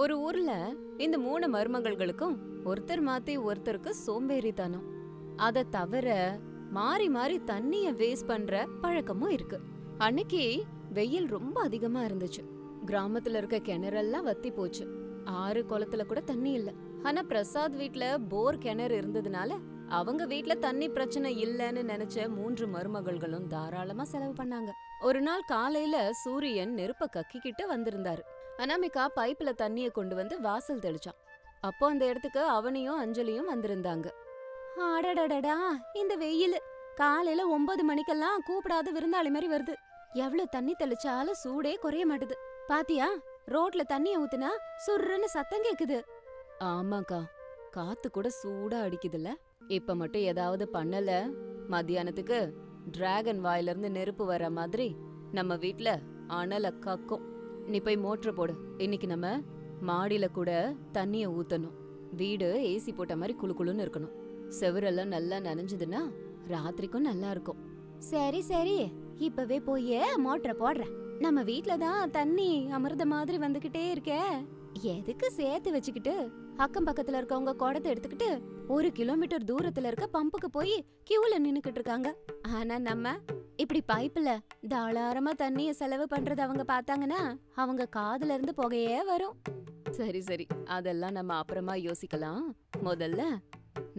ஒரு ஊர்ல இந்த 3 மருமகள்களுக்கும் ஒருத்தர் மாத்தி ஒருத்தருக்கு சோம்பேறித்தனம். அத தவிர மாறி மாறி தண்ணிய வேஸ்ட் பண்ற பழக்கமும் இருக்கு. அன்னைக்கு வெயில் ரொம்ப அதிகமா இருந்துச்சு. கிராமத்துல இருக்க கிணறெல்லாம் வத்தி போச்சு. ஆறு குளத்துல கூட தண்ணி இல்ல. ஆனா பிரசாத் வீட்ல போர் கிணறு இருந்ததுனால அவங்க வீட்ல தண்ணி பிரச்சனை இல்லன்னு நினைச்ச 3 மருமகள்களும் தாராளமா செலவு பண்ணாங்க. ஒரு நாள் காலையில சூரியன் நெருப்ப கக்கிக்கிட்டு வந்திருந்தாரு. அனாமிகா பைப்ல தண்ணிய கொண்டு வந்து வாசல் தெளிச்சான். அப்போ அந்த இடத்துக்கு அவனியும் அஞ்சலியும் வந்திருந்தாங்க. அடடடடா, இந்த வெயில் காலையில 9 மணிக்கெல்லாம் கூப்பிடாத விருந்தாளி மாதிரி வருது. எவ்வளவு தண்ணி தெளிச்சாலும் சூடே குறைய மாட்டுது. பாத்தியா, ரோட்ல தண்ணிய ஊத்துனா சுர்ருன்னு சத்தம் கேக்குது. ஆமாக்கா, காத்து கூட சூடா அடிக்குதுல்ல. இப்ப மட்டும் ஏதாவது பண்ணல, மத்தியானத்துக்கு டிராகன் வாயில இருந்து நெருப்பு வர மாதிரி நம்ம வீட்ல அனல கக்கும். நீ போய் மோட்டர் போடு. இன்னைக்கு நம்ம மாடியில கூட தண்ணிய ஊத்தணும். வீடு ஏசி போட்ட மாதிரி குளுகுளுன்னு இருக்கணும். செவரெல்லாம் நல்லா நனைஞ்சதுன்னா ராத்திரிக்கும் நல்லா இருக்கும். சரி சரி, இப்பவே போய் மோட்டரை போடுறேன். நம்ம வீட்ல தான் தண்ணி அமிர்த மாதிரி வந்துகிட்டே இருக்கே, எதுக்கு சேர்த்து வச்சுக்கிட்டு அக்கம் பக்கத்துல இருக்கவங்க குடத்தை எடுத்துக்கிட்டு 1 கிலோமீட்டர் தூரத்துல இருக்க பம்புக்கு போய் கியூல நின்னுக்கிட்டு இருக்காங்க. ஆனா நம்ம இப்படி பைப்ல தாராளமா தண்ணிய செலவு பண்றது அவங்க பார்த்தாங்கன்னா அவங்க காதுல இருந்து புகையே வரும். சரி சரி, அதெல்லாம் நம்ம அப்புறமா யோசிக்கலாம். முதல்ல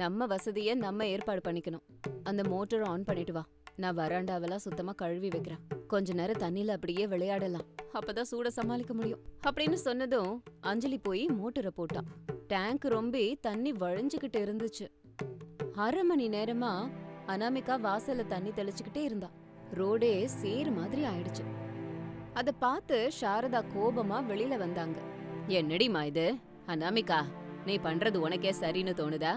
நம்ம வசதியை நம்ம ஏற்பாடு பண்ணிக்கணும். அந்த மோட்டர் ஆன் பண்ணிட்டு வா. நான் வராண்டாவெல்லாம் சுத்தமா கழுவி வைக்கிறேன். கொஞ்ச நேரம் தண்ணியில அப்படியே விளையாடலாம். அப்பதான் சூட சமாளிக்க முடியும் அப்படின்னு சொன்னதும் அஞ்சலி போய் மோட்டரை போட்டான். டேங்க் ரொம்பி தண்ணி வழிஞ்சுகிட்டு இருந்துச்சு. 1/2 மணி நேரமா அனாமிகா வாசல்ல தண்ணி தெளிச்சுக்கிட்டே இருந்தா. ரோடே சேறு மாதிரி ஆயிடுச்சு. அத பார்த்து சாரதா கோபமா வெளியில வந்தாங்க. என்னடிமா இது அனாமிகா, நீ பண்றது உனக்கே சரின்னு தோணுதா?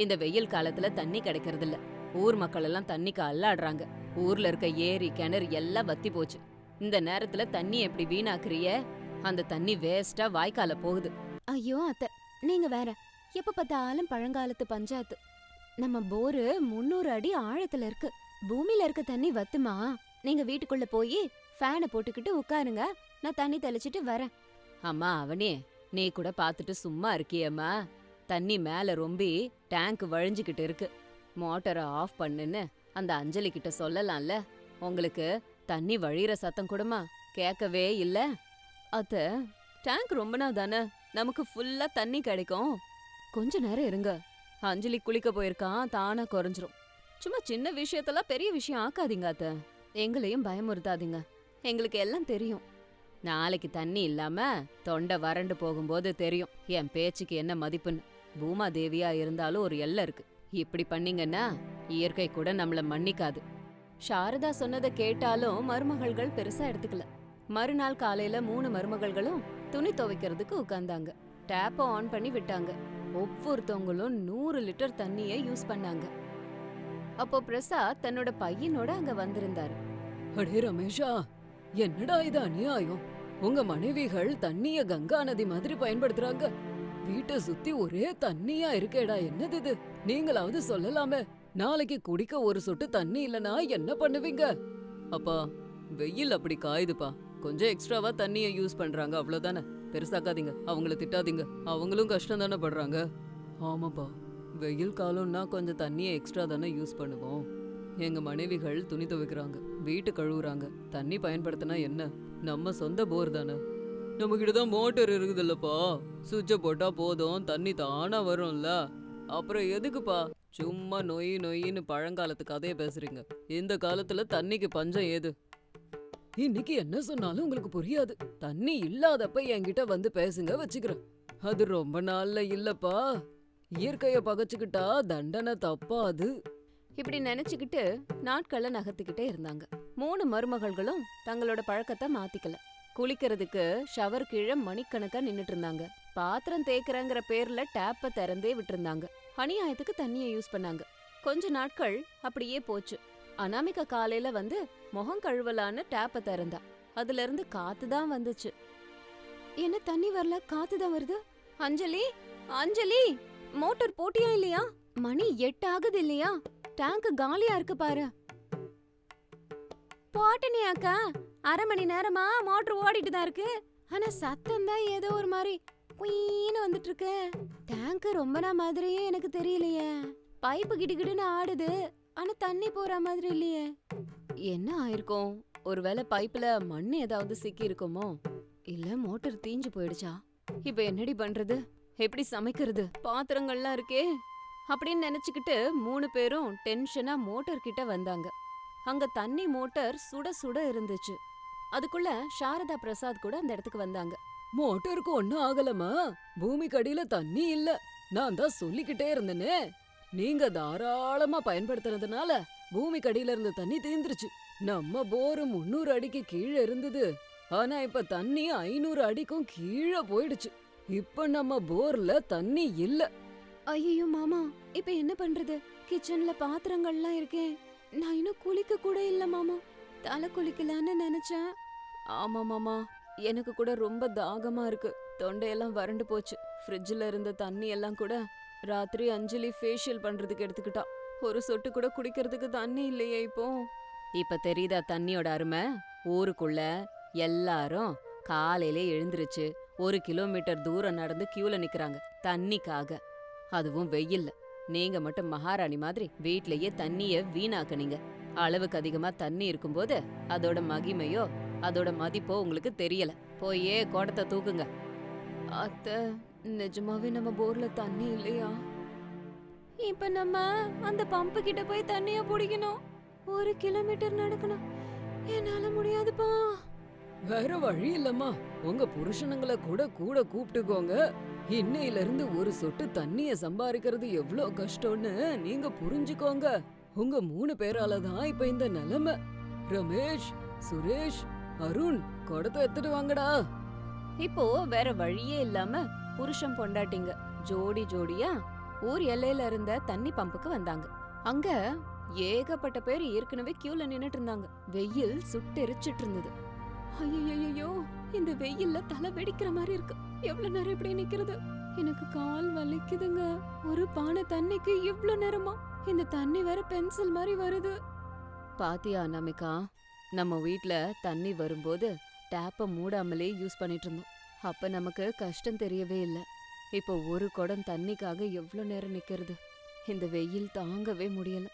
இந்த வெயில் காலத்துல தண்ணி கிடைக்கிறது இல்ல. ஊர் மக்கள் எல்லாம் தண்ணிக்கு அல்லாடுறாங்க. ஊர்ல இருக்க ஏரி கிணறு எல்லாம் வத்தி போச்சு. இந்த நேரத்துல தண்ணி எப்படி வீணாக்குறிய? அந்த தண்ணி வேஸ்டா வாய்க்கால போகுது. ஐயோ அத்தை, நீங்க வேற எப்ப பார்த்தாலும் பழங்காலத்து பஞ்சாயத்து. நம்ம போரு 300 அடி ஆழத்துல இருக்கு. பூமியில இருக்க தண்ணி வத்துமா? நீங்க வீட்டுக்குள்ள போய் ஃபேனை போட்டுக்கிட்டு உட்காருங்க, நான் தண்ணி தெளிச்சிட்டு வரேன். அம்மா அவனே, நீ கூட பாத்துட்டு சும்மா இருக்கியம்மா. தண்ணி மேல ரொம்பி டேங்க் வழிஞ்சுக்கிட்டு இருக்கு. மோட்டரை ஆஃப் பண்ணுன்னு அந்த அஞ்சலி கிட்ட சொல்லலாம்ல. உங்களுக்கு தண்ணி வழியிற சத்தம் கூடமா கேட்கவே இல்ல. அத்த, டேங்க் ரொம்பனா தானே நமக்கு ஃபுல்லா தண்ணி கிடைக்கும். கொஞ்ச நேரம் இருங்க. அஞ்சலி குளிக்க போயிருக்கான், தானா குறைஞ்சிரும். சும்மா சின்ன விஷயத்தெல்லாம் பெரிய விஷயம் ஆக்காதீங்க அத்த. எங்களையும் பயமுறுத்தாதீங்க, எங்களுக்கு எல்லாம் தெரியும். நாளைக்கு தண்ணி இல்லாம தொண்டை வறண்டு போகும்போது தெரியும் என் பேச்சுக்கு என்ன மதிப்புன்னு. பூமா தேவியா இருந்தாலும் ஒரு எல்லை இருக்கு. இப்படி பண்ணீங்கன்னா இயற்கை கூட நம்மள மன்னிக்காது. சாரதா சொன்னதை கேட்டாலும் மருமகள்கள் பெருசா எடுத்துக்கல. மறுநாள் காலையில 3 மருமகள்களும் துணி துவைக்கிறதுக்கு உட்கார்ந்தாங்க. டேப்பை ஆன் பண்ணி விட்டாங்க. ஒவ்வொருத்தவங்களும் 100 லிட்டர் தண்ணிய யூஸ் பண்ணாங்க. அப்போ பிரசாத் தன்னோட பையனோட அங்க வந்திருந்தாரு. அடே ரமேஷா, என்னடா இது அநியாயம்? உங்க மனைவிகள் தண்ணிய கங்கா நதி மாதிரி பயன்படுத்துறாங்க. வீட்டை சுத்தி ஒரே தண்ணியா இருக்கேடா, என்னது இது? நீங்களாவது சொல்லலாமே. நாளைக்கு குடிக்க ஒரு சொட்டு தண்ணி இல்லனா என்ன பண்ணுவீங்க? அப்பா, வெயில் அப்படி காயுதுப்பா. கொஞ்சம் எக்ஸ்ட்ராவா தண்ணிய யூஸ் பண்றாங்க, அவ்வளவுதானே. பெருசாக்காதீங்க, அவங்கள திட்டாதீங்க. அவங்களும் கஷ்டம் தானே படுறாங்க. ஆமாப்பா, வெயில் காலம்னா கொஞ்சம் தண்ணிய எக்ஸ்ட்ரா தானே யூஸ் பண்ணுவோம். எங்க மனைவிகள் துணி துவைக்கிறாங்க, வீட்டு கழுவுறாங்க. தண்ணி பயன்படுத்தினா என்ன? நம்ம சொந்த போர் தானே. நம்ம கிட்டதான் மோட்டர் இருக்குதுல்லப்பா, சுவிட்ச போட்டா போதும், தண்ணி தானா வரும்ல. அப்புறம் எதுக்குப்பா சும்மா நொய் நொயின்னு பழங்காலத்து கதையை பேசுறீங்க? இந்த காலத்துல தண்ணிக்கு பஞ்சம் ஏது? இன்னைக்கு என்ன சொன்னாலும் உங்களுக்கு புரியாது. தண்ணி இல்லாதப்ப என்கிட்ட வந்து பேசுங்க, வச்சுக்கிறேன். அது ரொம்ப நாள்ல இல்லப்பா. இயற்கைய பகச்சுக்கிட்டா தண்டனை தப்பாது. இப்படி நினைச்சுக்கிட்டு நாட்களை நகர்த்திக்கிட்டே இருந்தாங்க. 3 மருமகள்களும் தங்களோட பழக்கத்தை மாத்திக்கல. குளிக்கிறதுக்கு ஷவர் கீழே மணிக்கணக்கா நின்னுட்டு இருந்தாங்க. பாத்திரம் தேய்க்கிறங்கிற பேர்ல டேப்பை திறந்தே விட்டுருந்தாங்க. அநியாயத்துக்கு தண்ணியை யூஸ் பண்ணாங்க. கொஞ்ச நாட்கள் அப்படியே போச்சு. அனாமிகா காலையில வந்து முகம் கழுவலான்னு டேப்பை திறந்தா. அதுல இருந்து காத்து தான் வந்துச்சு. என்ன தண்ணி வரல, காத்து தான் வருது. அஞ்சலி, அஞ்சலி, மோட்டார் போட்டியா இல்லையா? மணி 8 ஆகுது இல்லையா? டேங்க் காலியா இருக்கு பாரு. போட்டனே அக்கா, 1/2 மணி நேரமா மோட்டர் ஓடிட்டு தான் இருக்கு. ஆனா சத்தம் தான் ஏதோ ஒரு மாதிரி குயின்னு வந்துட்டு இருக்கு. டேங்க் ரொம்ப நாள் மாதிரியே எனக்கு தெரியலையே. பைப்பு கிடுகிடுன்னு ஆடுது, ஆனா தண்ணி போற மாதிரி இல்லையே. என்ன ஆயிருக்கும்? ஒருவேளை பைப்புல மண்ணு ஏதாவது சிக்கி இருக்குமோ, இல்ல மோட்டார் தீஞ்சு போயிடுச்சா? இப்ப என்னடி பண்றது? எப்படி சமைக்கிறது? பாத்திரங்கள்லாம் இருக்கே அப்படின்னு நினைச்சுக்கிட்டு 3 பேரும் டென்ஷனா மோட்டார் கிட்ட வந்தாங்க. அங்க தண்ணி மோட்டார் சுட சுட இருந்துச்சு. அதுக்குள்ள சாரதா பிரசாத் கூட அந்த இடத்துக்கு வந்தாங்க. மோட்டருக்கு ஒண்ணும் ஆகலமா? பூமிக்கு அடியில தண்ணி இல்ல. நான் தான் சொல்லிக்கிட்டே இருந்தேனே. நீங்க தாராளமா பயன்படுத்துறதுனால பூமிக்கு அடியில இருந்த தண்ணி தீந்துருச்சு. நம்ம போர் 300 அடிக்கு கீழே இருந்தது. ஆனா இப்ப தண்ணி 500 அடிக்கும் கீழே போயிடுச்சு. இப்ப நம்ம போர்ல தண்ணி இல்ல. ஐயோ மாமா, இப்ப என்ன பண்றது? கிச்சன்ல பாத்திரங்கள்லாம் இருக்கே. நான் இன்னும் குளிக்க கூட இல்ல மாமா. தலை குளிக்கலான்னு நினைச்சேன். ஆமா மாமா, எனக்கு கூட ரொம்ப தாகமா இருக்கு. தொண்டையெல்லாம் வறண்டு போச்சு. ஃப்ரிட்ஜ்ல இருந்த தண்ணி எல்லாம் கூட ராத்திரி அஞ்சலி ஃபேஷியல் பண்றதுக்கு எடுத்துக்கிட்டா. ஒரு சொட்டு கூட குடிக்கிறதுக்கு தண்ணி இல்லையே இப்போ. இப்ப தெரியுதா தண்ணியோட அருமை? ஊருக்குள்ள எல்லாரும் காலையிலே எழுந்திருச்சு 1 கிலோமீட்டர் தூரம் நடந்து கியூல நிக்கறாங்க தண்ணிக்காக. அதுவும் வெயில்ல. நீங்க மட்டும் மகாராணி மாதிரி வீட்லயே தண்ணிய வீணாக்குனீங்க. அளவுக்கு அதிகமா தண்ணி இருக்கும்போது அதோட மகிமையோ அதோட மதிப்போ உங்களுக்கு தெரியல. போயே குடத்தை தூக்குங்க. அத்தை, நிஜமாவே நம்ம போர்ல தண்ணி இல்லையா? இப்ப நம்ம அந்த பம்பு கிட்ட போய் தண்ணிய பிடிக்கணும். 1 கிலோமீட்டர் நடக்கணும். என்னால முடியாதுப்பா. வேற வழி இல்லம்மா. உங்க புருஷனுங்களை கூட கூட கூப்பிட்டுக்கோங்க. இன்னையில இருந்து ஒரு சொட்டு தண்ணிய சம்பாதிக்கிறது எவ்ளோ கஷ்டம்னு நீங்க புரிஞ்சுக்கோங்க. உங்க 3 பேரால தான் இப்ப இந்த நிலைமை. ரமேஷ், சுரேஷ், அருண், குடத்தை எடுத்துட்டு வாங்கடா. இப்போ வேற வழியே இல்லாம புருஷன் பொண்டாட்டிங்க ஜோடி ஜோடியா ஊர் எல்லையில இருந்த தண்ணி பம்புக்கு வந்தாங்க. அங்க ஏகப்பட்ட பேர் ஏற்கனவே கியூல நின்னுட்டு இருந்தாங்க. வெயில் சுட்டெரிச்சிட்டு இருந்தது. ஐயோ, இந்த வெயில்ல தலை வெடிக்கிற மாதிரி இருக்கு. எவ்வளவு நேரம் இப்படி நிக்கிறது? எனக்கு கால் வலிக்குதுங்க. ஒரு பானை தண்ணிக்கு இவ்வளவு நேரமா? இந்த தண்ணி வேற பென்சில் மாதிரி வருது. பாத்தியா நமிகா, நம்ம வீட்ல தண்ணி வரும்போது டேப்பை மூடாமலே யூஸ் பண்ணிட்டு இருந்தோம். அப்ப நமக்கு கஷ்டம் தெரியவே இல்லை. இப்போ ஒரு குடம் தண்ணிக்காக எவ்வளோ நேரம் நிக்கிறது? இந்த வெயில் தாங்கவே முடியல.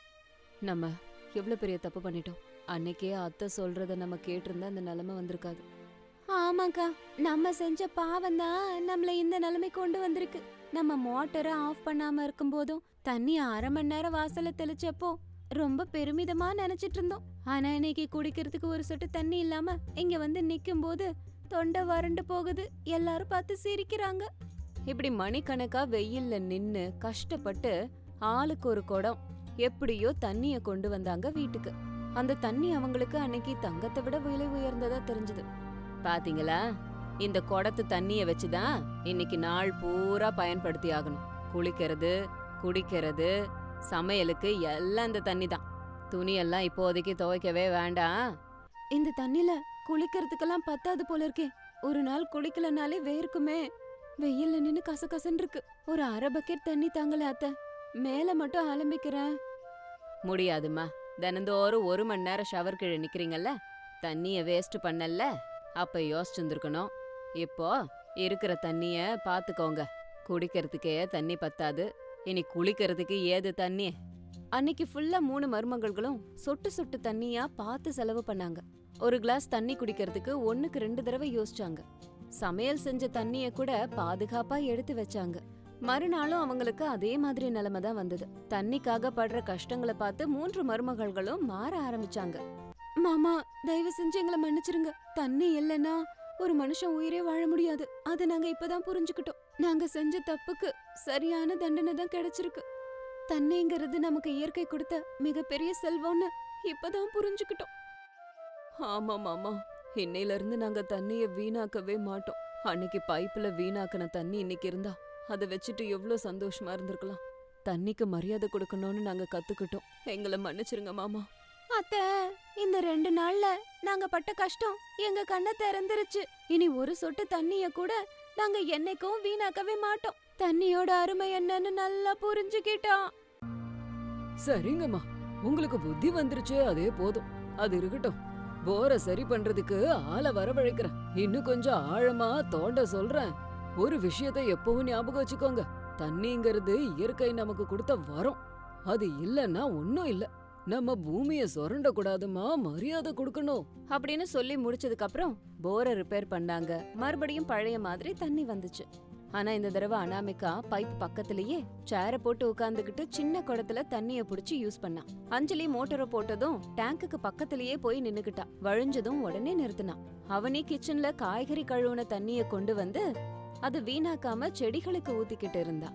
நம்ம எவ்வளோ பெரிய தப்பு பண்ணிட்டோம். அன்னைக்கே அத்தை சொல்றத நம்ம கேட்டிருந்தா அந்த நிலைமை வந்திருக்காது. ஆமாக்கா, நம்ம செஞ்ச பாவம் தான் நம்மள இந்த நிலைமை கொண்டு வந்திருக்கு. நம்ம மோட்டரை ஆஃப் பண்ணாம இருக்கும் போதும் தண்ணி 1/2 மணி நேரம் வாசல்ல தெளிச்சப்போ ரொம்ப பெருமிதமா நினைச்சிட்டு இருந்தோம். ஆனா இன்னைக்கு குடிக்கிறதுக்கு ஒரு சொட்டு தண்ணி இல்லாம இங்க வந்து நிக்கும் போது தொண்டை வறண்டு போகுது. எல்லாரும் பார்த்து சிரிக்கிறாங்க. இப்படி மணிக்கணக்கா வெயில்ல நின்னு கஷ்டப்பட்டு ஆளுக்கு ஒரு குடம் எப்படியோ தண்ணிய கொண்டு வந்தாங்க வீட்டுக்கு. அந்த தண்ணி அவங்களுக்கு அன்னைக்கு தங்கத்தை விட விலை உயர்ந்ததா தெரிஞ்சது. பாத்தீங்களா, இந்த குடத்து தண்ணிய வச்சுதான் இன்னைக்கு நாள் பூரா பயன்படுத்தி ஆகணும். குளிக்கிறது, குடிக்கிறது, சமையலுக்கு எல்லாம் இந்த தண்ணி தான். துணியெல்லாம் இப்போதைக்கு துவைக்கவே வேண்டாம். இந்த தண்ணில குளிக்கிறதுக்கெல்லாம் பத்தாது போல இருக்கே. ஒரு நாள் குளிக்கலனாலே வேர்க்குமே. வெயில்ல நின்னு கசகசன்னு இருக்கு. ஒரு 1/2 பக்கெட் தண்ணி தாங்கல அத்தை. மேல மட்டும் ஆரம்பிக்கிறேன். முடியாதுமா. தினந்தோறும் 1 மணி நேரம் ஷவர் கீழே நிக்கிறீங்கல்ல, தண்ணிய வேஸ்ட் பண்ணல. அப்ப யோசிச்சுருக்கணும். இப்போ இருக்கிற தண்ணிய பாத்துக்கோங்க. குடிக்கிறதுக்கே தண்ணி பத்தாது, இனி குளிக்கிறதுக்கு ஏது தண்ணி? அன்னைக்கு ஃபுல்லா 3 மருமகள்களும் சொட்டு சொட்டு தண்ணியா பார்த்து செலவு பண்ணாங்க. ஒரு கிளாஸ் தண்ணி குடிக்கிறதுக்கு 1க்கு 2 தடவை யோசிச்சாங்க. சமையல் செஞ்ச தண்ணிய கூட பாதுகாப்பா எடுத்து வச்சாங்க. மறுநாளும் அவங்களுக்கு அதே மாதிரி நிலைமை தான் வந்தது. தண்ணிக்காக படுற கஷ்டங்களை பார்த்து 3 மருமகள்களும் மாற ஆரம்பிச்சாங்க. மாமா, தயவு செஞ்சு எங்களை மன்னிச்சிருங்க. தண்ணி இல்லைன்னா ஒரு மனுஷன் உயிரே வாழ முடியாது. அதை நாங்க இப்பதான் புரிஞ்சுக்கிட்டோம். நாங்க செஞ்ச தப்புக்கு சரியான தண்டனை தான் கிடைச்சிருக்கு. தண்ணிங்கிறது நமக்கு இயற்கை கொடுத்த மிகப்பெரிய செல்வம்னு இப்பதான் புரிஞ்சுக்கிட்டோம். ஆமா மாமா, இன்னையில இருந்து நாங்க தண்ணிய வீணாக்கவே மாட்டோம். அன்னைக்கு பைப்புல வீணாக்கின தண்ணி இன்னைக்கு இருந்தா அதை வச்சுட்டு எவ்வளவு சந்தோஷமா இருந்திருக்கலாம். தண்ணிக்கு மரியாதை கொடுக்கணும்னு நாங்க கத்துக்கிட்டோம். எங்களை மன்னிச்சிருங்க மாமா. அத்தை, இந்த 2 நாள்ல நாங்க பட்ட கஷ்டம் எங்க கண்ணை திறந்துருச்சு. இனி ஒரு சொட்டு தண்ணிய கூட நாங்க என்னைக்கும் வீணாக்கவே மாட்டோம். தண்ணியோட அருமை என்னன்னு நல்லா புரிஞ்சுக்கிட்டோம். சரிங்கம்மா, உங்களுக்கு புத்தி வந்துருச்சு, அதே போதும். அது இருக்கட்டும். போரை சரி பண்றதுக்கு ஆளை வரவழைக்கிறேன். இன்னும் கொஞ்சம் ஆழமா தோண்ட சொல்றேன். ஒரு விஷயத்தை எப்பவும் ஞாபகம் வச்சுக்கோங்க. தண்ணிங்கிறது இயற்கை நமக்கு கொடுத்த வரம். அது இல்லன்னா ஒண்ணும் இல்ல. நம்ம பூமிய சுரண்ட கூடாதுமா, மரியாதை கொடுக்கணும். அப்படின்னு சொல்லி முடிச்சதுக்கு அப்புறம் போரை ரிப்பேர் பண்ணாங்க. மறுபடியும் பழைய மாதிரி தண்ணி வந்துச்சு. ஆனா இந்த தடவை அனாமிகா பைப் பக்கத்திலேயே சேரை போட்டு உட்கார்ந்துகிட்டு சின்ன குடத்துல தண்ணிய புடிச்சு யூஸ் பண்ணா. அஞ்சலி மோட்டரை போட்டதும் டேங்குக்கு பக்கத்திலேயே போய் நின்னுக்கிட்டா. வழிஞ்சதும் உடனே நிறுத்தினா. அவனே கிச்சன்ல காய்கறி கழுவுன தண்ணிய கொண்டு வந்து அது வீணாக்காம செடிகளுக்கு ஊத்திக்கிட்டு இருந்தா.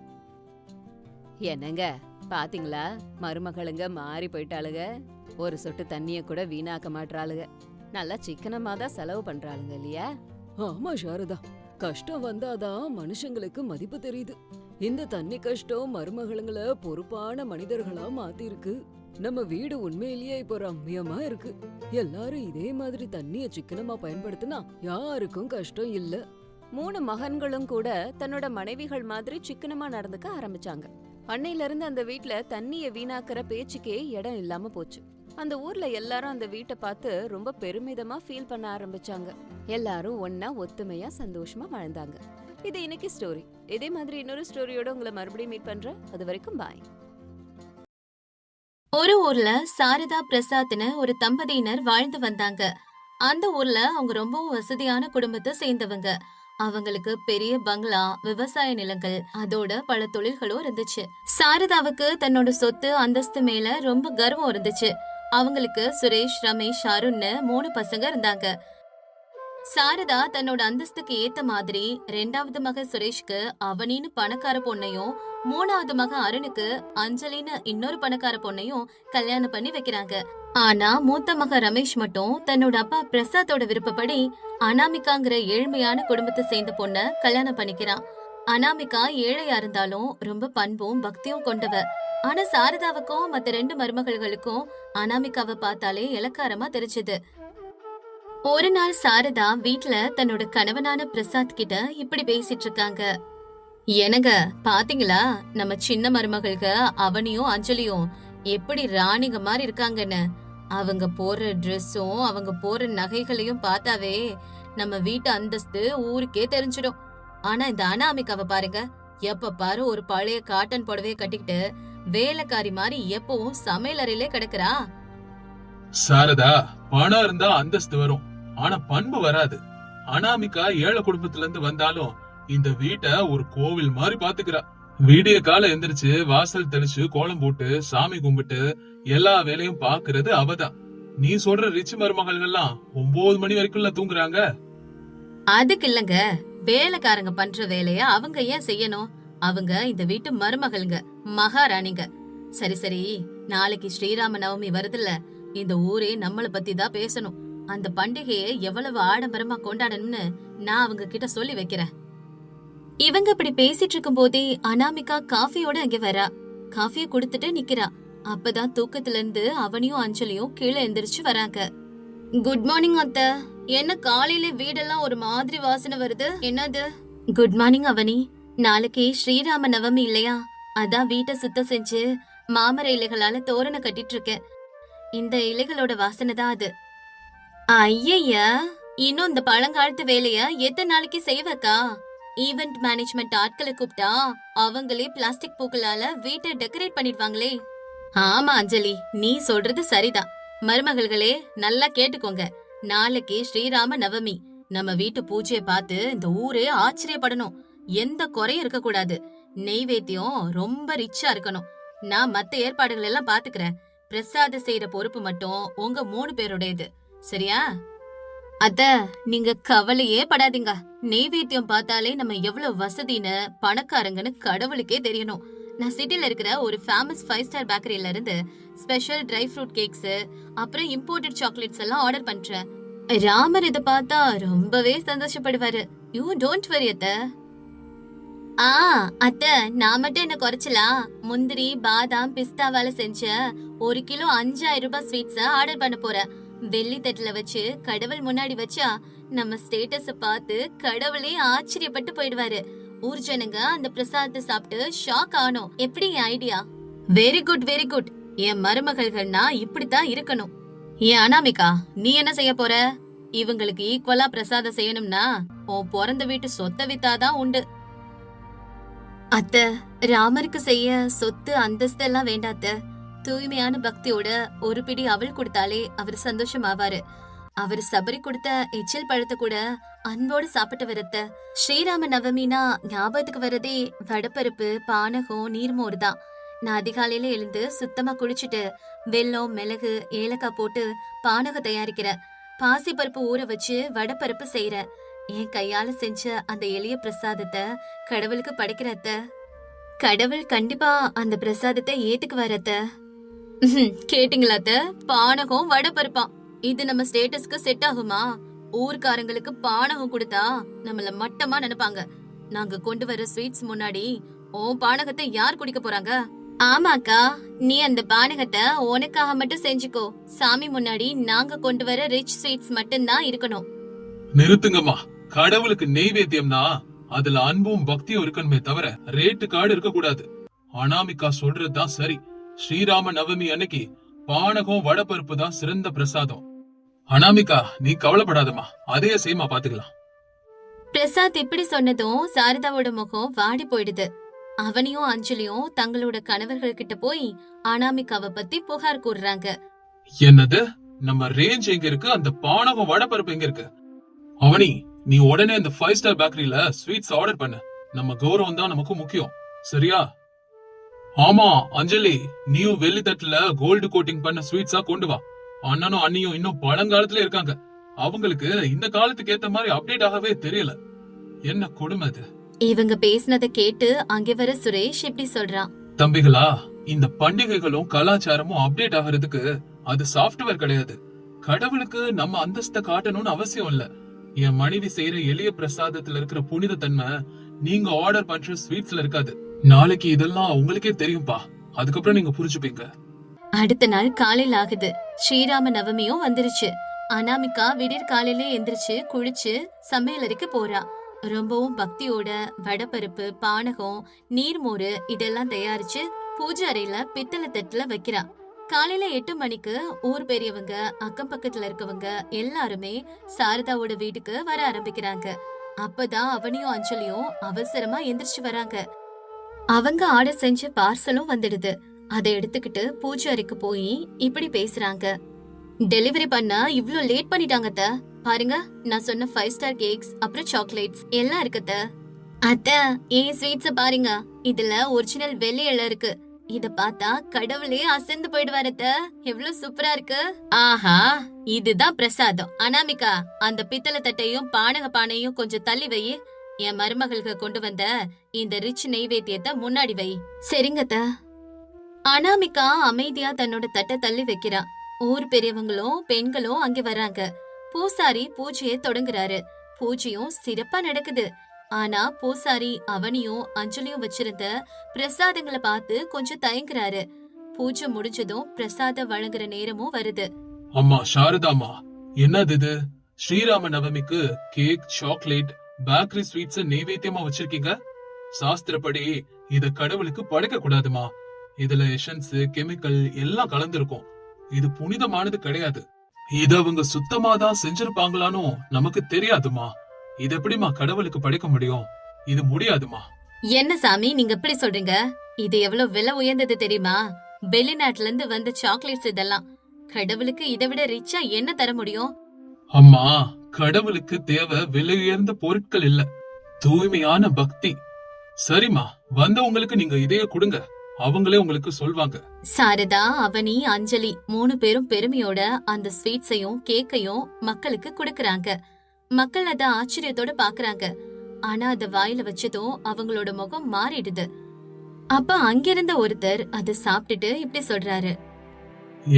என்னங்க பாத்தீங்களா, மருமகளுங்க மாறி போயிட்டாளுங்க. ஒரு சொட்டு தண்ணிய கூட வீணாக்க மாட்டாளுங்க. நல்லா சிக்கனமா தான் செலவு பண்றாளுங்க இல்லையா? ஆமா சாரதா, கஷ்டம் வந்தாதான் மனுஷங்களுக்கு மதிப்பு தெரியுது. இந்த தண்ணி கஷ்டம் மருமகளுங்களை பொறுப்பான மனிதர்களா மாத்திருக்கு. நம்ம வீடு உண்மையிலேயே இப்போ ரம்மியமா இருக்கு. எல்லாரும் இதே மாதிரி தண்ணிய சிக்கனமா பயன்படுத்தினா யாருக்கும் கஷ்டம் இல்ல. 3 மகன்களும் கூட தன்னோட மனைவிகள் மாதிரி சிக்கனமா நடந்துக்க ஆரம்பிச்சாங்க. அன்னையில இருந்து அந்த வீட்ல தண்ணிய வீணாக்குற பேச்சுக்கே இடம் இல்லாம போச்சு. அந்த ஊர்ல எல்லாரும் அந்த வீட்டை பார்த்து ரொம்ப பெருமிதமா ஃபீல் பண்ண ஆரம்பிச்சாங்க. எல்லாரும் ஒன்னா ஒத்துமையா சந்தோஷமா வாழ்ந்தாங்க. இது இன்னைக்கு ஸ்டோரி. இதே மாதிரி இன்னொரு ஸ்டோரியோட உங்களை மறுபடியும் மீட் பண்றேன். அது வரைக்கும் பாய். ஒரு ஊர்ல சாரதா பிரசாத்னு ஒரு தம்பதியினர் வாழ்ந்து வந்தாங்க. அந்த ஊர்ல அவங்க ரொம்பவும் வசதியான குடும்பத்தை சேர்ந்தவங்க. அவங்களுக்கு பெரிய பங்களா, விவசாய நிலங்கள், அதோட பல தொழில்களும் இருந்துச்சு. சாரதாவுக்கு தன்னோட சொத்து அந்தஸ்து மேல ரொம்ப கர்வம் இருந்துச்சு. அவங்களுக்கு சுரேஷ், ரமேஷ், அருண்னு 3 பசங்க இருந்தாங்க. சாரதா தன்னோட அந்தஸ்துக்கு ஏத்த மாதிரி 2வது மக சுரேஷ்க்கு அவனின்னு பணக்கார பொண்ணையும், 3வது மக அருணுக்கு அஞ்சலின்னு இன்னொரு பணக்கார பொண்ணையும் கல்யாணம் பண்ணி வைக்கிறாங்க. ஆனா மூத்த மக ரமேஷ் மட்டும் தன்னோட அப்பா பிரசாத்தோட விருப்பப்படி அனாமிகாங்கிற ஏழ்மையான குடும்பத்தை சேர்ந்த பொண்ண கல்யாணம் பண்ணிக்கிறான். அனாமிகா ஏழையா இருந்தாலும் ரொம்ப பண்பும் பக்தியும் கொண்டவ. ஆனா சாரதாவுக்கும் மத்த 2 மருமகள்களுக்கும் அனாமிகாவை பார்த்தாலே இலக்காரமா தெரிஞ்சது. ஒரு நாள் சாரதா வீட்ல தன்னோட கணவனான பிரசாத் கிட்ட இப்படி பேசிட்டு இருக்காங்க. என்னங்க பாத்தீங்களா, நம்ம சின்ன மருமகளுக்கு அவனியும் அஞ்சலியும் எப்படி ராணிங்க மாதிரி இருக்காங்கன்னு. அவங்க போடுற ட்ரெஸ்ஸும் அவங்க போடுற நகைகளையும் பார்த்தாவே நம்ம வீட்டு அந்தஸ்து ஊருக்கே தெரிஞ்சிடும். ஆனா இந்த அனாமிகாவை பாருங்க, எப்ப பாரு ஒரு பழைய காட்டன் புடவைய கட்டிக்கிட்டு வேலைக்காரி மாதிரி எப்பவும் சமையல் அறையிலே கிடக்குறா. சாரதா, பணம் இருந்தா அந்தஸ்து வரும், ஆனா பண்பு வராது. அனாமிகா ஏழை குடும்பத்துல இருந்து வந்தாலும் இந்த வீட்டை ஒரு கோவில் மாதிரி பாத்துக்கிறா. விடிய கால எந்திரிச்சு வாசல் தெளிச்சு கோலம் போட்டு சாமி கும்பிட்டு எல்லா வேலையும் பாக்குறது அவதான். நீ சொல்ற ரிச் மருமகள்கள்லாம் 9 மணி வரைக்கும் தூங்குறாங்க. அதுக்கு இல்லங்க, வேலைக்காரங்க பண்ற வேலைய அவங்க ஏன் செய்யணும்? அவங்க இந்த வீட்டு மருமகள்ங்க, மகாராணிங்க. சரி சரி, நாளைக்கு ஸ்ரீராம நவமி வருதுல்ல, இந்த ஊரே நம்மள பத்தி தான் பேசணும். அந்த பண்டிகையை எவ்வளவு ஆடம்பரமா கொண்டாடணும்னு நான் அவங்க கிட்ட சொல்லி வைக்கிறேன். இவங்க இப்படி பேசிட்டு இருக்கும் போதே அனாமிகா காஃபியோட அங்க வரா. காஃபிய குடுத்துட்டு நிக்கிறா. அப்பதான் தூக்கத்துல இருந்து அவனியும் அஞ்சலியும் கீழே எந்திரிச்சு வராங்க. குட் மார்னிங் அத்தை. என்ன காலையில வீடெல்லாம் ஒரு மாதிரி வாசனை வருது, என்னது? குட் மார்னிங் அவனி. நாளைக்கு ஸ்ரீராம நவமி இல்லையா, அதான் வீட்டை சுத்தம் செஞ்சு மாமர இலைகளால தோரணை கட்டிட்டு இருக்கேன். இந்த இலைகளோட வாசனை தான் அது. ஐயா, இன்னும் இந்த பழங்காலத்து வேலைய எத்தனை நாளைக்கு செய்வக்கா? ஈவென்ட் மேனேஜ்மெண்ட் ஆட்களை கூப்பிட்டா அவங்களே பிளாஸ்டிக் பூக்களால வீட்டை டெக்கரேட் பண்ணிடுவாங்களே. ஆமா அஞ்சலி, நீ சொல்றது சரிதான். மருமகள்களே நல்லா கேட்டுக்கோங்க, நாளைக்கு ஸ்ரீராம நவமி. நம்ம வீட்டு பூஜையை பார்த்து இந்த ஊரே ஆச்சரியப்படணும். எந்த குறையும் இருக்க கூடாது. நெய்வேத்தியம் ரொம்ப ரிச்சா இருக்கணும். நான் மத்த ஏற்பாடுகள் எல்லாம் பாத்துக்கிறேன். பிரசாத செய்யற பொறுப்பு மட்டும் உங்க 3 பேருடையது, சரியா? அத நீங்க கவலையே படாதீங்க. நெய்வேத்தியம் பார்த்தாலே நம்ம எவ்வளவு வசதின்னு பணக்காரங்கன்னு கடவுளுக்கே தெரியணும். நான் சிட்டில இருக்கிற ஒரு ஃபேமஸ் 5 ஸ்டார் பேக்கரியில இருந்து ஸ்பெஷல் ட்ரை ஃப்ரூட் கேக்ஸ், அப்புறம் இம்போர்ட்டட் சாக்லேட்ஸ் எல்லாம் ஆர்டர் பண்றேன். ராமர் இத பார்த்தா ரொம்பவே சந்தோஷப்படுவாரு. யூ டோன்ட் வரி அத்தை. அத்த, நான் மட்டும் என்ன குறைச்சலாம்? முந்திரி, பாதாம், பிஸ்தாவால செஞ்ச 1 கிலோ 5000 ரூபாய் ஸ்வீட்ஸ ஆர்டர் பண்ண போறேன். வெள்ளி தட்டுல வச்சு கடவுள் முன்னாடி வச்சா நம்ம ஸ்டேட்டஸ பார்த்து கடவுளே ஆச்சரியப்பட்டு போயிடுவாரு. ஊர் ஜனங்க அந்த பிரசாதத்தை சாப்பிட்டு ஷாக் ஆனோம். எப்படி idea? Very good very good. என் மருமகள்கள்னா இப்படித்தான் இருக்கணும். ஏன் அனாமிகா, நீ என்ன செய்ய போற? இவங்களுக்கு ஈக்குவலா பிரசாதம் செய்யணும்னா உன் பிறந்த வீட்டு சொத்தை வித்தாதான் உண்டு. அத்த, ராமருக்கு செய்ய சொத்து அந்தஸ்து எல்லாம் வேண்டாத்த. தூய்மையான பக்தியோட ஒரு பிடி அவள் கொடுத்தாலே அவர் சந்தோஷமாவாரு. அவர் சபரி கொடுத்த எச்சில் பழத்தை கூட அன்போடு சாப்பிட்டு வரத்த. ஸ்ரீராம நவமினா ஞாபகத்துக்கு வரதே வடப்பருப்பு, பானகம், நீர்மோர் தான். நான் அதிகாலையில எழுந்து சுத்தமா குளிச்சுட்டு வெல்லம், மிளகு, ஏலக்காய் போட்டு பானகம் தயாரிக்கிறேன். பாசி பருப்பு ஊற வச்சு வடப்பருப்பு செய்யறேன். என் கையால செஞ்ச அந்த எளிய பிரசாதத்தை கடவுளுக்கு படைக்கிறத்த. கடவுள் கண்டிப்பா அந்த பிரசாதத்தை ஏத்துக்குவாரத்த. கேட்டீங்களாத்த? பானகம் வடப்பருப்பாம். இது நம்ம ஸ்டேட்டஸ்க்கு செட் ஆகுமா? ஊர்க்காரங்களுக்கு பானகம் கொடுத்தா நம்மள மட்டமா நினைப்பாங்க. நாங்க கொண்டு வர ஸ்வீட்ஸ் முன்னாடி ஓ பானகத்தை யார் குடிக்க போறாங்க? ஆமாக்கா, நீ அந்த பானகத்தை உனக்காக மட்டும் செஞ்சுக்கோ. சாமி முன்னாடி நாங்க கொண்டு வர ரிச் ஸ்வீட்ஸ் மட்டும்தான் இருக்கணும். நிறுத்துங்கம்மா. கடவுளுக்கு நெய்வேத்தியம்னா அதுல அன்பும் பக்தியும் இருக்கணுமே தவிர ரேட்டு கார்டு இருக்க கூடாது. அனாமிகா சொல்றதுதான் சரி. ஸ்ரீராம நவமி அன்னைக்கு பானகம் வடப்பருப்பு தான் சிறந்த பிரசாதம். அனாமிகா, நீ கவலைப்படாதம்மா, அதையே செய்யுமா, பாத்துக்கலாம். பிரசாத் இப்படி சொன்னதும் சாரதாவோட முகம் வாடி போயிடுது. அவனியும் அஞ்சலியும் தங்களோட கணவர்கள் கிட்ட போய் அனாமிகாவை பத்தி புகார் கூறுறாங்க. என்னது? நம்ம ரேஞ்ச் எங்க இருக்கு? அந்த பானகம் வடப்பருப்பு எங்க இருக்கு? அவனி, நீ உடனே அந்த 5 ஸ்டார் பேக்கரியில ஸ்வீட்ஸ் ஆர்டர் பண்ணு. நம்ம கௌரவம் தான் நமக்கு முக்கியம், சரியா? ஆமா அஞ்சலி, நீயும் வெள்ளி தட்டுல கோல்டு கோட்டிங் பண்ண ஸ்வீட்ஸா கொண்டு வா. அண்ணனும் அண்ணியும் இன்னும் பழங்காலத்துல இருக்காங்க. அவங்களுக்கு இந்த காலத்துக்கு ஏத்த மாதிரி அப்டேட் ஆகவே தெரியல. என்ன கொடுமை அது. இவங்க பேசினதை கேட்டு அங்கே வர சுரேஷ் இப்படி சொல்றான். தம்பிகளா, இந்த பண்டிகைகளும் கலாச்சாரமும் அப்டேட் ஆகிறதுக்கு அது சாஃப்ட்வேர் கிடையாது. கடவுளுக்கு நம்ம அந்தஸ்தை காட்டணும்னு அவசியம் இல்ல. என் மனைவி செய்யற எளிய பிரசாதத்துல இருக்கிற புனித தன்மை நீங்க ஆர்டர் பண்ற ஸ்வீட்ஸ்ல இருக்காது. நாளைக்கு இதெல்லாம் உங்களுக்கே தெரியும்பா. அதுக்கப்புறம் நீங்க புரிஞ்சுப்பீங்க. அடுத்த நாள் காலையில் ஆகுது. ஸ்ரீராம நவமியும் வந்துருச்சு. அனாமிகா விடியற் காலையிலே எந்திரிச்சு குளிச்சு சமையலறைக்கு போறா. ரொம்பவும் பக்தியோட வடப்பருப்பு, பானகம், நீர்மோரு இதெல்லாம் தயாரிச்சு பூஜை அறையில பித்தளை தட்டுல வைக்கிறா. காலையில 8 மணிக்கு ஊர் பெரியவங்க, அக்கம் பக்கத்துல இருக்கவங்க எல்லாருமே சாரதாவோட வீட்டுக்கு வர ஆரம்பிக்கிறாங்க. அப்பதான் அவனியும் அஞ்சலியும் அவசரமா எந்திரிச்சு வராங்க. அவங்க ஆர்டர் செஞ்ச பார்சலும் வந்துடுது. அதை எடுத்துக்கிட்டு பூஜை அறைக்கு போய் இப்படி பேசுறாங்க. டெலிவரி பண்ண இவ்ளோ லேட் பண்ணிட்டாங்க. பாருங்க, நான் சொன்ன 5 ஸ்டார் கேக்ஸ் அப்புறம் சாக்லேட்ஸ் எல்லாம் இருக்குத. அத்த, ஏன் ஸ்வீட்ஸ் பாருங்க, இதுல ஒரிஜினல் வெள்ளி இலை இருக்கு. இத பார்த்தா கடவுளே அசந்து போயிடுவாரத்த. எவ்வளவு சூப்பரா இருக்கு. ஆஹா, இதுதான் பிரசாதம். அனாமிகா, அந்த பித்தளை தட்டையும் பானக பானையும் கொஞ்சம் தள்ளி வை. என் மருமகளுக்கு கொண்டு வந்த இந்த ரிச் நெய்வேத்தியத்தை முன்னாடி வை. சரிங்கத்த. அனாமிகா அமைதியா தன்னோட தட்டை தள்ளி வைக்கிறா. ஊர் பெரியவங்களும் பெண்களும் அங்க வராங்க. பூசாரி பூஜையை தொடங்குறாரு. பூஜையும் சிறப்பா நடக்குது. ஆனா பூசாரி அவனியும் அஞ்சலியும் வச்சிருந்த பிரசாதங்களை பார்த்து கொஞ்சம் தயங்குறாரு. பூஜை முடிஞ்சதும் பிரசாத வழங்குற நேரமும் வருது. அம்மா சாரதாமா, என்னது இது? ஸ்ரீராம நவமிக்கு கேக், சாக்லேட், பேக்கரி ஸ்வீட்ஸ் நெய்வேத்தியமா வச்சிருக்கீங்க. சாஸ்திரப்படி இத கடவுளுக்கு படைக்க கூடாதுமா. இதுல எசன்ஸ், கெமிக்கல் எல்லாம் கலந்துருக்கும். இது புனிதமானது கிடையாது. இத அவங்க சுத்தமாதான் செஞ்சிருப்பாங்களானோ நமக்கு தெரியாதுமா. இது எப்படிமா கடவுளுக்கு படைக்க முடியும்? இது முடியாதுமா. என்ன சாமி நீங்க எப்படி சொல்றீங்க? இது எவ்வளவு விலை உயர்ந்தது தெரியுமா? வெளிநாட்டுல இருந்து வந்த சாக்லேட்ஸ் இதெல்லாம். கடவுளுக்கு இதை விட ரிச்சா என்ன தர முடியும்? அம்மா, கடவுளுக்கு தேவை விலை உயர்ந்த பொருட்கள் இல்ல, தூய்மையான பக்தி. சரிமா, வந்தவங்களுக்கு நீங்க இதைய கொடுங்க, அவங்களே உங்களுக்கு சொல்வாங்க. சாரதா, அவனி, அஞ்சலி 3 பேரும் பெருமையோட அந்த ஸ்வீட்ஸையும் கேக்கையும் மக்களுக்கு கொடுக்கறாங்க. மக்கள் அத ஆச்சரியத்தோட பாக்குறாங்க. ஆனா அத வாயில வச்சதும் அவங்களோட முகம் மாறிடுது. அப்ப அங்கிருந்த ஒருத்தர் அத சாப்பிட்டுட்டு இப்படி சொல்றாரு.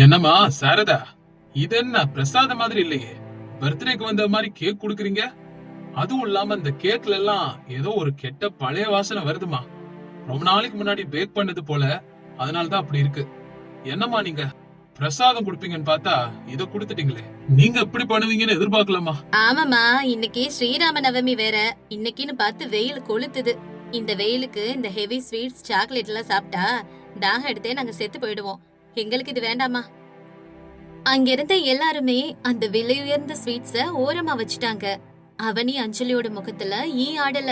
என்னமா சாரதா, இது என்ன பிரசாத மாதிரி இல்லையே? பர்த்டேக்கு வந்த மாதிரி கேக் குடுக்குறீங்க. அதுவும் இல்லாம இந்த கேக்ல எல்லாம் ஏதோ ஒரு கெட்ட பழைய வாசனை வருதுமா. ரொம்ப நாளைக்கு முன்னாடி பேக் பண்ணது போல, அதனாலதான் அப்படி இருக்கு. என்னமா நீங்க பிரசாதம் குடுப்பீங்கன்னு பார்த்தா இத குடுத்துட்டீங்களே. நீங்க எப்படி பண்ணுவீங்கன்னு எதிர்பார்க்கலாமா? ஆமாமா, இன்னைக்கு ஸ்ரீராம நவமி வேற. இன்னைக்குன்னு பார்த்து வெயில் கொளுத்துது. இந்த வெயிலுக்கு இந்த ஹெவி ஸ்வீட்ஸ், சாக்லேட் எல்லாம் சாப்பிட்டா தாகம் எடுத்தே நாங்க செத்து போயிடுவோம். எங்களுக்கு இது வேண்டாமா? அங்கிருந்த எல்லாருமே அந்த விலையுயர்ந்த ஸ்வீட்ஸ ஓரமா வச்சுட்டாங்க. அவனி அஞ்சலியோட முகத்துல ஈ ஆடல.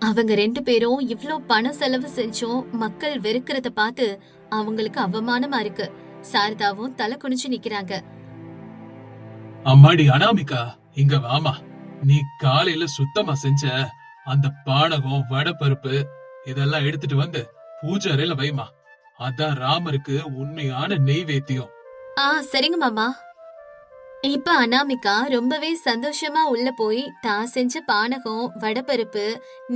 அவங்க 2 பேரும் இவ்ளோ பணம் செலவு செஞ்சும் மக்கள் வெறுக்கிறத பார்த்து அவங்களுக்கு அவமானமா இருக்கு. சாரதாவும் தலை குனிஞ்சு நிக்கிறாங்க. அம்மாடி அனாமிகா, இங்க வாமா. நீ காலையில சுத்தமா செஞ்ச அந்த பானகம் வடப்பருப்பு இதெல்லாம் எடுத்துட்டு வந்து பூஜை அறையில வைமா. அதான் ராமருக்கு உண்மையான நெய்வேத்தியம். சரிங்க மாமா. இப்ப அனாமிகா ரொம்பவே சந்தோஷமா உள்ள போய் தான் செஞ்ச பானகம், வடப்பருப்பு,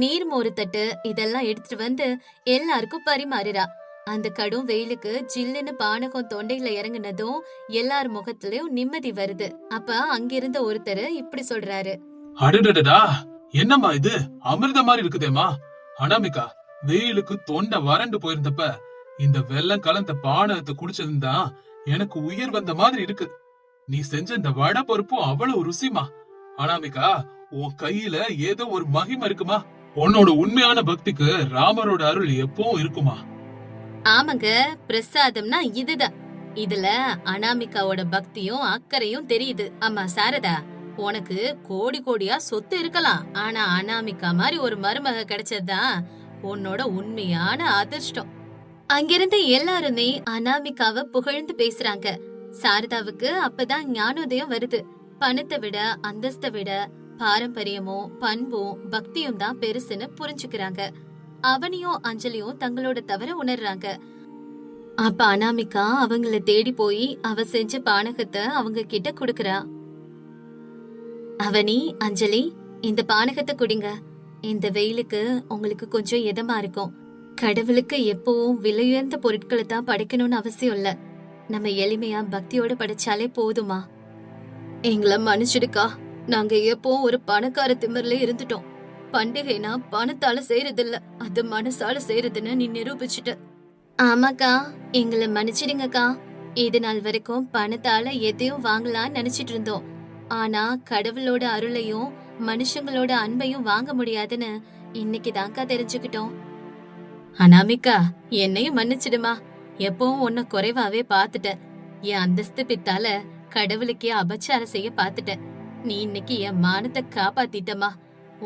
நீர்மோரு தட்டு இதெல்லாம் எடுத்துட்டு வந்து எல்லாருக்கும் பரிமாறுறா. அந்த கடும் வெயிலுக்கு ஜில்லுன்னு பானகம் தொண்டையில இறங்குனதும் எல்லார் முகத்திலயும் நிம்மதி வருது. அப்ப அங்கிருந்த ஒருத்தர் இப்படி சொல்றாரு. அடடடடா, என்னம்மா இது அமிர்த மாதிரி இருக்குதேமா. அனாமிகா, வெயிலுக்கு தொண்டை வறண்டு போயிருந்தப்ப இந்த வெள்ளம் கலந்த பானகத்தை குடிச்சதுதான் எனக்கு உயிர் வந்த மாதிரி இருக்கு. நீ செஞ்ச இந்த வடை பருப்பும் அவ்வளவு ருசிமா. அனாமிகா, உன் கையில ஏதோ ஒரு மகிமை இருக்குமா. உன்னோட உண்மையான பக்திக்கு ராமரோட அருள் எப்பவும் இருக்குமா. ஆமாங்க, பிரசாதம்னா இதுதான். இதுல அனாமிகாவோட பக்தியும் அக்கறையும் தெரியுது. அம்மா சாரதா, உனக்கு கோடி கோடியா சொத்து இருக்கலாம், ஆனா அனாமிகா மாதிரி ஒரு மருமக கிடைச்சதுதான் உன்னோட உண்மையான அதிர்ஷ்டம். அங்கிருந்து எல்லாருமே அனாமிகாவை புகழ்ந்து பேசுறாங்க. சாரதாவுக்கு அப்பதான் ஞானோதயம் வருது. பணத்தை விட, அந்தஸ்தை விட பாரம்பரியமும் பண்பும் பக்தியும் தான் பெருசுன்னு புரிஞ்சுக்கிறாங்க. அவனியும் அஞ்சலியும் தங்களோட தவற உணர்றாங்க. அப்ப அனாமிகா அவங்கள தேடி போய் அவ செஞ்ச பானகத்தை அவங்க கிட்ட குடுக்கறா. அவனி, அஞ்சலி, இந்த பானகத்தை குடிங்க. இந்த வெயிலுக்கு உங்களுக்கு கொஞ்சம் இதமா இருக்கும். கடவுளுக்கு எப்பவும் விலையுயர்ந்த பொருட்களை தான் படைக்கணும்னு அவசியம் இல்ல. நம்ம எளிமையா பக்தியோட படைச்சாலே போதுமா. எங்களை மன்னிச்சிடுக்கா, நாங்க எப்பவும் ஒரு பணக்கார திமிர்ல இருந்துட்டோம். பண்டிகைனா பணத்தால செய்யறது இல்ல, அது மனசால செய்யறதுன்னு நீ நிரூபிச்சுட்ட. ஆமாக்கா, எங்களை மன்னிச்சிடுங்கக்கா. இது நாள் வரைக்கும் பணத்தால எதையும் வாங்கலாம்னு நினைச்சிட்டு இருந்தோம். ஆனா கடவுளோட அருளையும் மனுஷங்களோட அன்பையும் வாங்க முடியாதுன்னு இன்னைக்கு தான்க்கா தெரிஞ்சுக்கிட்டோம். அனாமிகா, என்னையும் மன்னிச்சிடுமா. எப்பவும் உன்னை குறைவாவே பாத்துட்டேன். என் அந்தஸ்து பித்தால கடவுளுக்கே அபச்சாரம் செய்ய பாத்துட்டேன். நீ இன்னைக்கு என் மானத்தை காப்பாத்திட்டமா.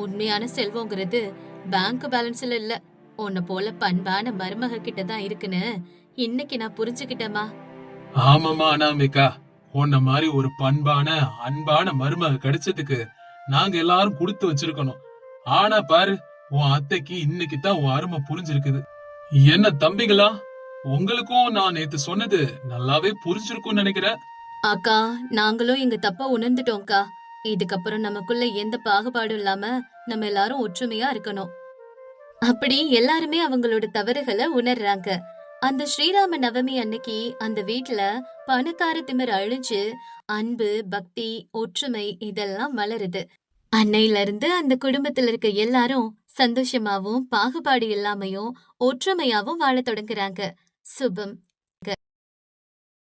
உண்மையான செல்வங்கிறது பேங்க் பேலன்ஸ்ல இல்ல, உன்னை போல பண்பான மருமக கிட்டதான் இருக்குன்னு இன்னைக்கு நான் புரிஞ்சுக்கிட்டேமா. ஆமாமா அனாமிகா, உன்ன மாதிரி ஒரு பண்பான அன்பான மருமக கிடைச்சதுக்கு நாங்க எல்லாரும் கொடுத்து வச்சிருக்கணும். ஆனா பாரு, உன் அத்தைக்கு இன்னைக்கு தான் உன் அருமை புரிஞ்சிருக்குது. என்ன தம்பிகளா, உங்களுக்கும் நான் நேத்து சொன்னது நல்லாவே புரிஞ்சிருக்கும்னு நினைக்கிறேன். அக்கா, நாங்களும் எங்க தப்ப உணர்ந்துட்டோம்க்கா. இதுக்கப்புறம் நமக்குள்ள எந்த பாகுபாடும் இல்லாம நம்ம எல்லாரும் ஒற்றுமையா இருக்கணும். அப்படி எல்லாருமே அவங்களோட தவறுகளை உணர்றாங்க. அந்த ஸ்ரீராம நவமி அன்னைக்கு அந்த வீட்டுல பணக்கார திமிர் அழிஞ்சு அன்பு, பக்தி, ஒற்றுமை இதெல்லாம் மலருது. அன்னையில இருந்து அந்த குடும்பத்துல இருக்க எல்லாரும் சந்தோஷமாவும் பாகுபாடு இல்லாமையும் ஒற்றுமையாவும் வாழ தொடங்குறாங்க. சுபம்.